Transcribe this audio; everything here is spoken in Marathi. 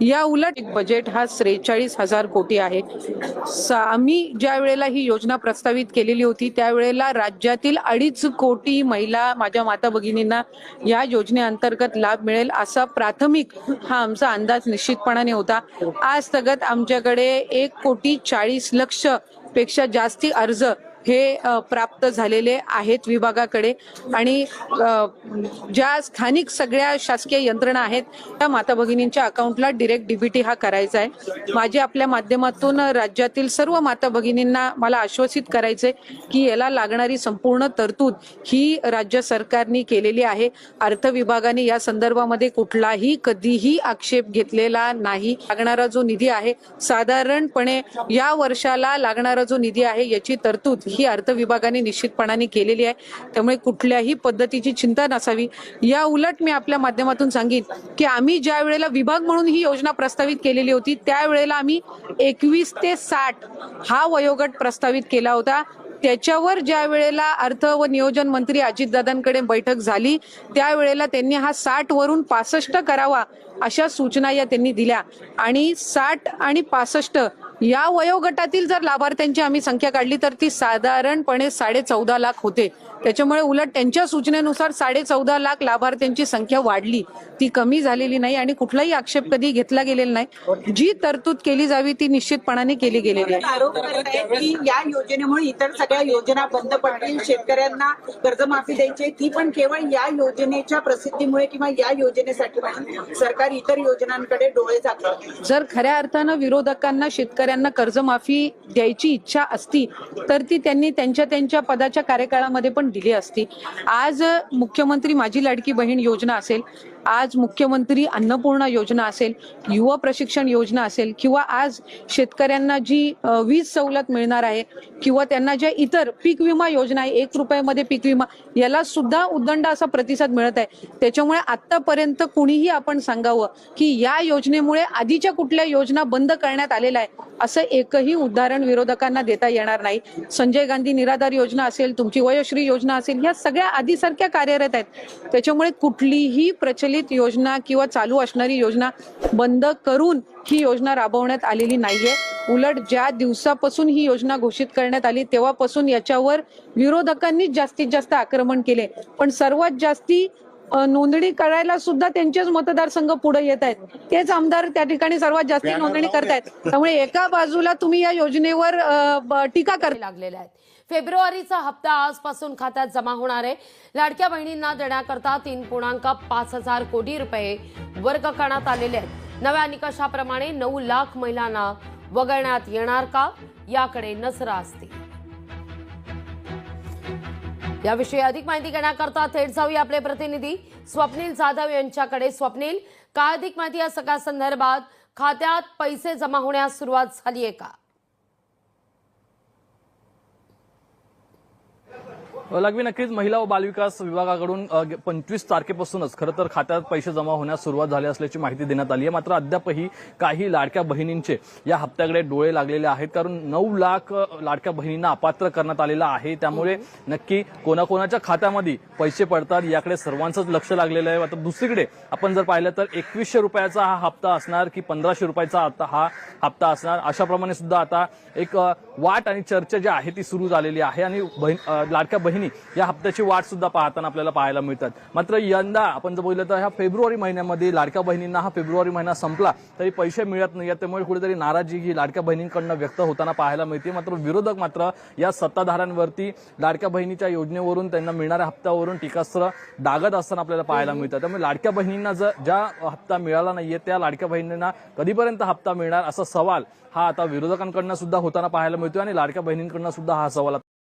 या उलट बजेट हा 43,000 कोटी आहे। आम्ही ज्या वेळेला ही योजना प्रस्तावित केलेली होती त्यावेळेला राज्यातील 2.5 कोटी महिला माझ्या माता भगिनींना या योजनेअंतर्गत लाभ मिळेल असा प्राथमिक हा आमचा अंदाज निश्चितपणाने होता। आज तगत आमच्याकडे 1,40,00,000 पेक्षा जास्ती अर्ज हे प्राप्त झालेले आहेत विभागाकडे आणि ज्या स्थानिक सगळ्या शासकीय यंत्रणा आहेत त्या माता भगिनींच्या अकाउंटला डायरेक्ट डीबीटी हा करायचा आहे। माझे आपल्या माध्यमातून राज्यातील सर्व माता भगिनींना मला आश्वासित करायचे की याला लागणारी संपूर्ण तरतूद ही राज्य सरकारने केलेली आहे। अर्थ विभागाने या संदर्भामध्ये कुठलाही कधीही आक्षेप घेतलेला नाही। लागणारा जो निधी आहे साधारणपणे या वर्षाला लागणारा जो निधी आहे याची तरतूद ही अर्थ विभागाने निश्चितपणाने केलेली आहे। त्यामुळे कुठल्याही पद्धतीची चिंता नसावी। या उलट मी आपल्या माध्यमातून सांगेन की आम्ही ज्या वेळेला विभाग म्हणून ही योजना प्रस्तावित केलेली होती त्यावेळेला आम्ही 21 ते 60 हा वयोगट प्रस्तावित केला होता। त्याच्यावर ज्या वेळेला अर्थ व नियोजन मंत्री अजितदादांकडे बैठक झाली त्यावेळेला त्यांनी हा 60 वरून 65 करावा अशा सूचना या त्यांनी दिल्या आणि 60 आणि 65 या वयोगटातील जर लाभार्थ्यांची आम्ही संख्या काढली तर ती साधारणपणे 14.5 लाख होते। त्याच्यामुळे उलट त्यांच्या सूचनेनुसार 14.5 लाख लाभार्थ्यांची संख्या वाढली, ती कमी झालेली नाही आणि कुठलाही आक्षेप कधी घेतला गेलेला नाही। जी तरतूद केली जावी ती निश्चितपणाने केली गेलेली आहे। आरोप करतायत की या योजनेमुळे इतर सगळ्या योजना बंद पडतील, शेतकऱ्यांना कर्जमाफी द्यायची ती पण केवळ या योजनेच्या प्रसिद्धीमुळे किंवा या योजनेसाठी सरकार इतर योजनांकडे डोळे झाकते। जर खऱ्या अर्थानं विरोधकांना शेतकऱ्यांना कर्जमाफी द्यायची इच्छा असती तर ती त्यांनी त्यांच्या पदाच्या कार्यकाळामध्ये पण दिली असती। आज मुख्यमंत्री माझी लाडकी बहीण योजना असेल, आज मुख्यमंत्री अन्नपूर्णा योजना असेल, युवा प्रशिक्षण योजना असेल किंवा आज शेतकऱ्यांना जी वीज सवलत मिळणार आहे किंवा त्यांना ज्या इतर पीक विमा योजना आहे 1 रुपयामध्ये पीक विमा याला सुद्धा उदंड असा प्रतिसाद मिळत आहे। त्याच्यामुळे आतापर्यंत कुणीही आपण सांगावं की या योजनेमुळे आधीच्या कुठल्या योजना बंद करण्यात आलेल्या आहे असं एकही उदाहरण विरोधकांना देता येणार नाही। संजय गांधी निराधार योजना असेल, तुमची वयोश्री योजना असेल, या सगळ्या आधीसारख्या कार्यरत आहेत। त्याच्यामुळे कुठलीही प्रचलित योजना किंवा चालू असणारी योजना बंद करून ही योजना राबवण्यात आलेली नाहीये। उलट ज्या दिवसापासून ही योजना घोषित करण्यात आली तेव्हापासून याच्यावर विरोधकांनी जास्तीत जास्त आक्रमण केले, पण सर्वात जास्ती नोंदणी करायला सुद्धा त्यांचेच मतदारसंघ पुढे येत आहेत, तेच आमदार त्या ठिकाणी सर्वात जास्त नोंदणी करतायत। त्यामुळे एका बाजूला तुम्ही या योजनेवर टीका करायला लागलेल्या आहेत। फेब्रुवारीचा हप्ता आजपासून खात्यात जमा होणार आहे। लाडक्या बहिणींना देण्याकरता 3.5 कोटी रुपये वर्ग करण्यात आलेले आहेत। नव्या निकषाप्रमाणे 9 लाख महिलांना वगळण्यात येणार का याकडे नजर असते। याविषयी अधिक माहिती घेण्याकरता थेट जाऊया आपले प्रतिनिधी स्वप्नील जाधव यांच्याकडे। स्वप्नील, काय अधिक माहिती या सगळ्या संदर्भात? खात्यात पैसे जमा होण्यास सुरुवात झाली आहे का? लागवी नक्कीच महिला व बालविकास विभागाकडून 25 तारखेपासूनच खरं तर खात्यात पैसे जमा होण्यास सुरुवात झाली असल्याची माहिती देण्यात आली आहे। मात्र अद्यापही काही लाडक्या बहिणींचे या हप्त्याकडे डोळे लागलेले आहेत, कारण 9 लाख लाडक्या बहिणींना अपात्र करण्यात आलेला आहे। त्यामुळे नक्की कोणाकोणाच्या खात्यामध्ये पैसे पडतात याकडे सर्वांचंच लक्ष लागलेलं आहे। मात्र दुसरीकडे आपण जर पाहिलं तर 2100 रुपयाचा हा हप्ता असणार की 1500 रुपयाचा हा हप्ता असणार अशाप्रमाणे सुद्धा आता एक वाट आणि चर्चा जी आहे ती सुरू झालेली आहे आणि लाडक्या बहिणी या हप्त्याची वाट सुद्धा पाहताना आपल्याला पाहायला मिळतात। मात्र यंदा आपण जर बोललं तर ह्या फेब्रुवारी महिन्यामध्ये लाडक्या बहिणींना हा फेब्रुवारी महिना संपला तरी पैसे मिळत नाही, त्यामुळे कुठेतरी नाराजी ही लाडक्या बहिणींकडून व्यक्त होताना पाहायला मिळते। मात्र विरोधक मात्र या सत्ताधाऱ्यांवरती लाडक्या बहिणीच्या योजनेवरून त्यांना मिळणाऱ्या हप्त्यावरून टीकास्त्र डागत असताना आपल्याला पाहायला मिळतात। त्यामुळे लाडक्या बहिणींना ज्या हप्ता मिळाला नाहीये त्या लाडक्या बहिणींना कधीपर्यंत हप्ता मिळणार असा सवाल हा आता विरोधकांकडून सुद्धा होताना पाहायला मिळतोय आणि लाडक्या बहिणींकडून सुद्धा हा सवाल